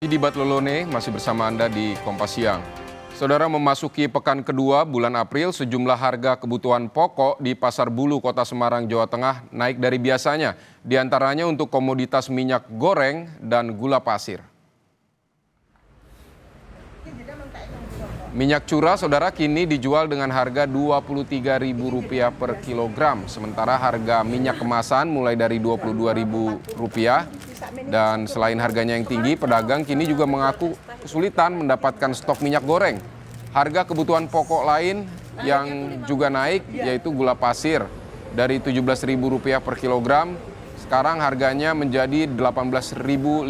Di Batlolone masih bersama Anda di Kompas Siang. Saudara, memasuki pekan kedua bulan April, sejumlah harga kebutuhan pokok di Pasar Bulu, Kota Semarang, Jawa Tengah naik dari biasanya. Di antaranya untuk komoditas minyak goreng dan gula pasir. Minyak curah, saudara, kini dijual dengan harga Rp23.000 per kilogram. Sementara harga minyak kemasan mulai dari Rp22.000. Dan selain harganya yang tinggi, pedagang kini juga mengaku kesulitan mendapatkan stok minyak goreng. Harga kebutuhan pokok lain yang juga naik yaitu gula pasir dari Rp17.000 per kilogram. Sekarang harganya menjadi Rp18.500.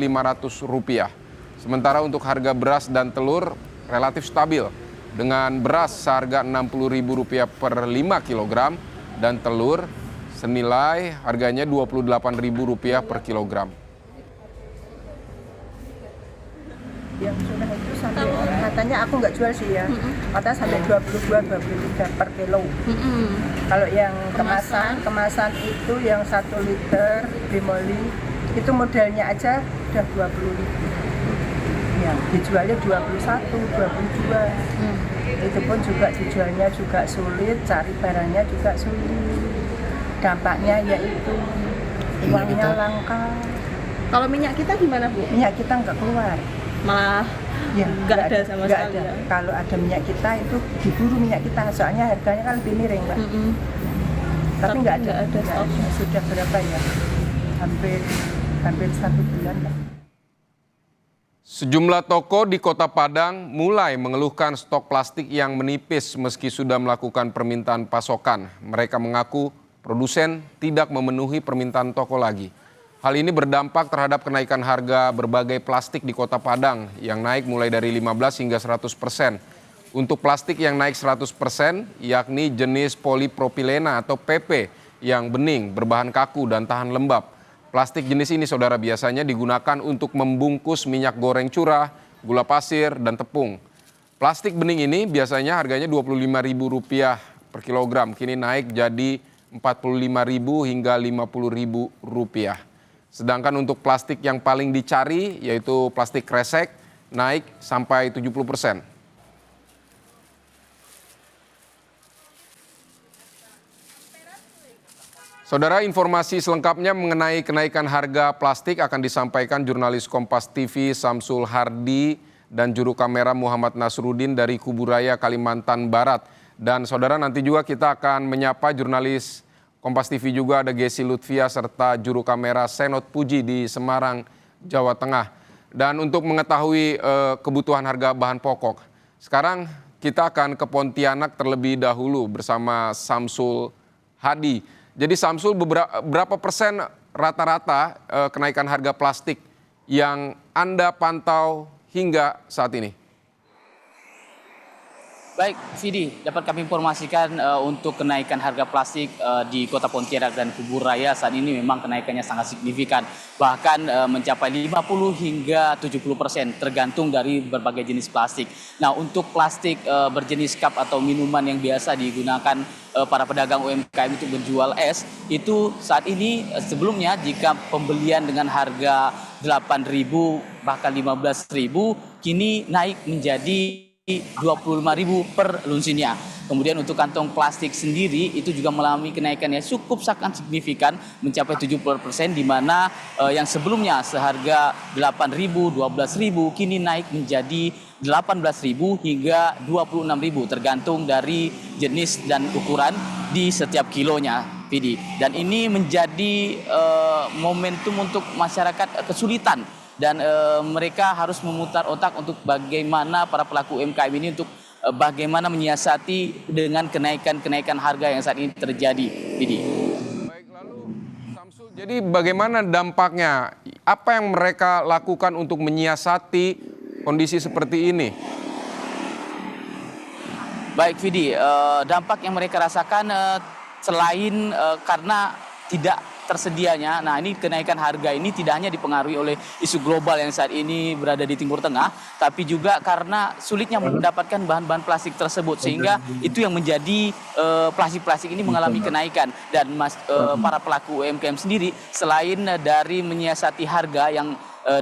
Sementara untuk harga beras dan telur relatif stabil dengan beras seharga Rp60.000 per 5 kg dan telur senilai harganya Rp28.000 per kilogram. Yang sudah itu sampai katanya aku nggak jual sih ya, katanya sampai 22-23 per kilo. Kalau yang kemasan itu yang 1 liter bimoli itu modelnya aja udah 20.000. Ya, dijualnya 21, 22. Itu pun juga dijualnya juga sulit, cari barangnya juga sulit. Dampaknya yaitu uangnya langka. Kalau minyak kita gimana, Bu? Minyak kita nggak keluar. Malah Ya, nggak ada sama sekali. ada. Kalau ada minyak kita itu diburu minyak kita, soalnya harganya kan lebih miring, Mbak. Tapi nggak ada. Sudah berapa ya? Hampir 1 bulan, Mbak. Sejumlah toko di Kota Padang mulai mengeluhkan stok plastik yang menipis meski sudah melakukan permintaan pasokan. Mereka mengaku produsen tidak memenuhi permintaan toko lagi. Hal ini berdampak terhadap kenaikan harga berbagai plastik di Kota Padang yang naik mulai dari 15 hingga 100%. Untuk plastik yang naik 100%, yakni jenis polipropilena atau PP yang bening, berbahan kaku dan tahan lembab. Plastik jenis ini, saudara, biasanya digunakan untuk membungkus minyak goreng curah, gula pasir, dan tepung. Plastik bening ini biasanya harganya Rp25.000 per kilogram, kini naik jadi Rp45.000 hingga Rp50.000. Sedangkan untuk plastik yang paling dicari, yaitu plastik kresek, naik sampai 70%. Saudara, informasi selengkapnya mengenai kenaikan harga plastik akan disampaikan jurnalis Kompas TV Samsul Hardi dan juru kamera Muhammad Nasruddin dari Kuburaya, Kalimantan Barat. Dan saudara, nanti juga kita akan menyapa jurnalis Kompas TV juga, ada Gesi Lutfia serta juru kamera Senot Puji di Semarang, Jawa Tengah. Dan untuk mengetahui kebutuhan harga bahan pokok, sekarang kita akan ke Pontianak terlebih dahulu bersama Samsul Hadi. Jadi Samsul, berapa persen rata-rata kenaikan harga plastik yang Anda pantau hingga saat ini? Baik, Vidi, dapat kami informasikan untuk kenaikan harga plastik di Kota Pontianak dan Kuburaya saat ini memang kenaikannya sangat signifikan. Bahkan mencapai 50 hingga 70% tergantung dari berbagai jenis plastik. Nah, untuk plastik berjenis cup atau minuman yang biasa digunakan para pedagang UMKM untuk menjual es, itu saat ini sebelumnya jika pembelian dengan harga 8.000 bahkan 15.000, kini naik menjadi Rp25.000 per lunsinnya. Kemudian untuk kantong plastik sendiri itu juga mengalami kenaikan yang cukup sangat signifikan mencapai 70%, di mana yang sebelumnya seharga Rp8.000, Rp12.000 kini naik menjadi Rp18.000 hingga Rp26.000 tergantung dari jenis dan ukuran di setiap kilonya, Vidi. Dan ini menjadi momentum untuk masyarakat kesulitan. Dan mereka harus memutar otak untuk bagaimana para pelaku UMKM ini untuk bagaimana menyiasati dengan kenaikan harga yang saat ini terjadi. Baik, lalu Samsul, jadi bagaimana dampaknya? Apa yang mereka lakukan untuk menyiasati kondisi seperti ini? Baik, Vidi, dampak yang mereka rasakan selain karena tidak tersedianya, nah ini kenaikan harga ini tidak hanya dipengaruhi oleh isu global yang saat ini berada di Timur Tengah, tapi juga karena sulitnya mendapatkan bahan-bahan plastik tersebut, sehingga itu yang menjadi plastik-plastik ini mengalami kenaikan. Dan para pelaku UMKM sendiri selain dari menyiasati harga yang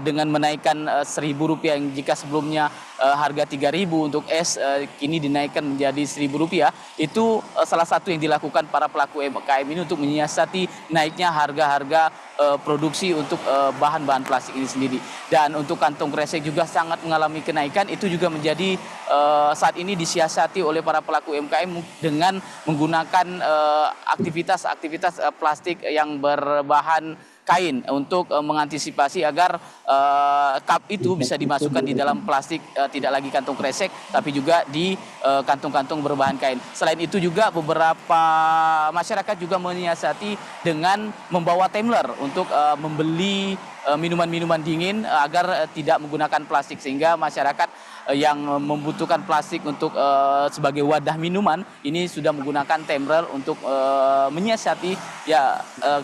dengan menaikkan Rp1.000 yang jika sebelumnya harga Rp3.000 untuk es kini dinaikkan menjadi Rp1.000, itu salah satu yang dilakukan para pelaku UMKM ini untuk menyiasati naiknya harga-harga produksi untuk bahan-bahan plastik ini sendiri. Dan untuk kantong kresek juga sangat mengalami kenaikan, itu juga menjadi saat ini disiasati oleh para pelaku UMKM dengan menggunakan aktivitas plastik yang berbahan kain untuk mengantisipasi agar cup itu bisa dimasukkan di dalam plastik, tidak lagi kantong kresek tapi juga di kantung-kantung berbahan kain. Selain itu juga beberapa masyarakat juga menyiasati dengan membawa tumbler untuk membeli minuman-minuman dingin agar tidak menggunakan plastik, sehingga masyarakat yang membutuhkan plastik untuk sebagai wadah minuman ini sudah menggunakan tumbler untuk menyiasati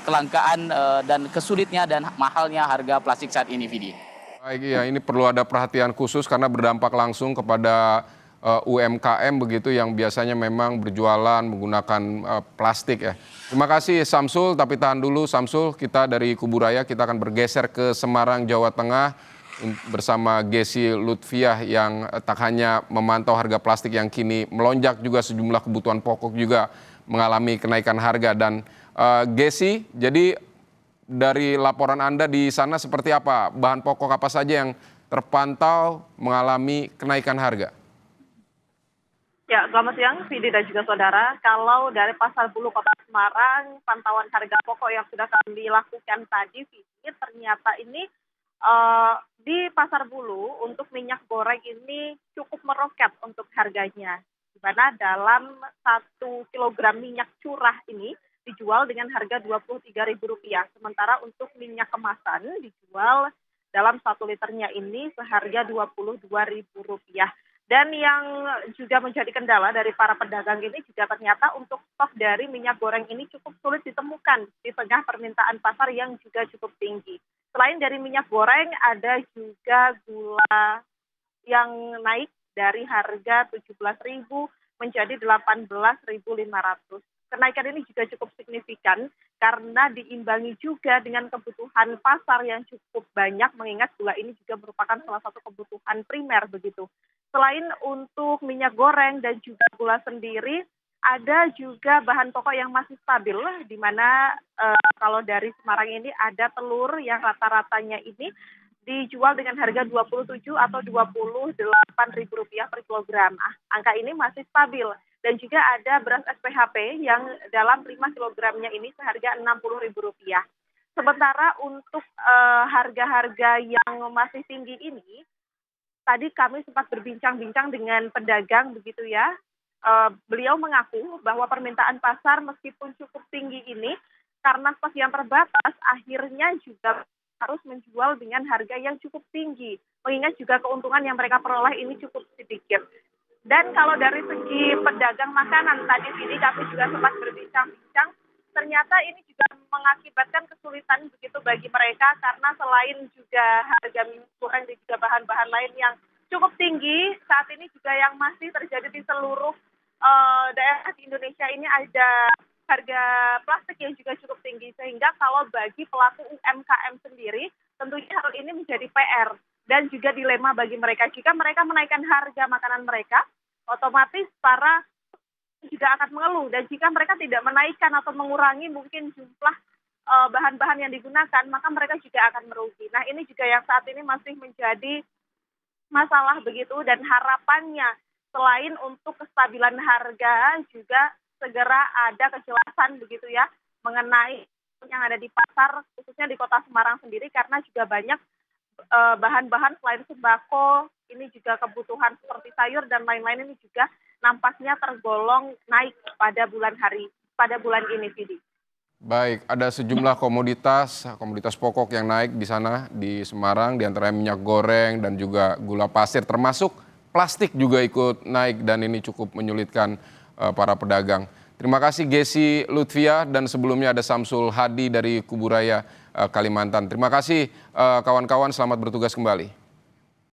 kelangkaan dan kesulitnya dan mahalnya harga plastik saat ini, Vidi. Baik, ya, ini perlu ada perhatian khusus karena berdampak langsung kepada UMKM begitu yang biasanya memang berjualan menggunakan plastik ya. Terima kasih Samsul, tapi tahan dulu Samsul, kita dari Kuburaya kita akan bergeser ke Semarang, Jawa Tengah bersama Gesi Lutfiah yang tak hanya memantau harga plastik yang kini melonjak, juga sejumlah kebutuhan pokok juga mengalami kenaikan harga. Dan Gesi, jadi dari laporan Anda di sana seperti apa? Bahan pokok apa saja yang terpantau mengalami kenaikan harga? Ya, selamat siang, Vidi dan juga saudara. Kalau dari Pasar Bulu Kota Semarang, pantauan harga pokok yang sudah kami lakukan tadi, Vidi, ternyata ini di Pasar Bulu untuk minyak goreng ini cukup meroket untuk harganya. Di mana dalam 1 kilogram minyak curah ini dijual dengan harga Rp23.000. Sementara untuk minyak kemasan dijual dalam 1 liternya ini seharga Rp22.000. Dan yang juga menjadi kendala dari para pedagang ini juga ternyata untuk stok dari minyak goreng ini cukup sulit ditemukan di tengah permintaan pasar yang juga cukup tinggi. Selain dari minyak goreng, ada juga gula yang naik dari harga Rp17.000 menjadi Rp18.500. Kenaikan ini juga cukup signifikan karena diimbangi juga dengan kebutuhan pasar yang cukup banyak, mengingat gula ini juga merupakan salah satu kebutuhan primer begitu. Selain untuk minyak goreng dan juga gula sendiri, ada juga bahan pokok yang masih stabil, di mana kalau dari Semarang ini ada telur yang rata-ratanya ini dijual dengan harga Rp27 atau Rp28.000 per kilogram. Angka ini masih stabil. Dan juga ada beras SPHP yang dalam 5 kilogramnya ini seharga Rp60.000. Sementara untuk harga-harga yang masih tinggi ini, tadi kami sempat berbincang-bincang dengan pedagang begitu ya. Beliau mengaku bahwa permintaan pasar meskipun cukup tinggi ini, karena stok yang terbatas, akhirnya juga harus menjual dengan harga yang cukup tinggi. Mengingat juga keuntungan yang mereka peroleh ini cukup sedikit. Dan kalau dari segi pedagang makanan, tadi ini kami juga sempat berbincang-bincang, ternyata ini juga mengakibatkan kesulitan begitu bagi mereka karena selain juga harga minyak goreng dan juga bahan-bahan lain yang cukup tinggi, saat ini juga yang masih terjadi di seluruh daerah di Indonesia ini ada harga plastik yang juga cukup tinggi, sehingga kalau bagi pelaku UMKM sendiri tentunya hal ini menjadi PR dan juga dilema bagi mereka. Jika mereka menaikkan harga makanan mereka, otomatis para juga akan mengeluh, dan jika mereka tidak menaikkan atau mengurangi mungkin jumlah bahan-bahan yang digunakan, maka mereka juga akan merugi. Nah, ini juga yang saat ini masih menjadi masalah begitu, dan harapannya selain untuk kestabilan harga juga segera ada kejelasan begitu ya mengenai yang ada di pasar, khususnya di Kota Semarang sendiri, karena juga banyak bahan-bahan selain sembako, ini juga kebutuhan seperti sayur dan lain-lain ini juga nampaknya tergolong naik pada bulan ini, Vidi. Baik, ada sejumlah komoditas pokok yang naik di sana di Semarang, di antara minyak goreng dan juga gula pasir, termasuk plastik juga ikut naik dan ini cukup menyulitkan para pedagang. Terima kasih Gesi Lutfiah, dan sebelumnya ada Samsul Hadi dari Kuburaya, Kalimantan. Terima kasih kawan-kawan, selamat bertugas kembali.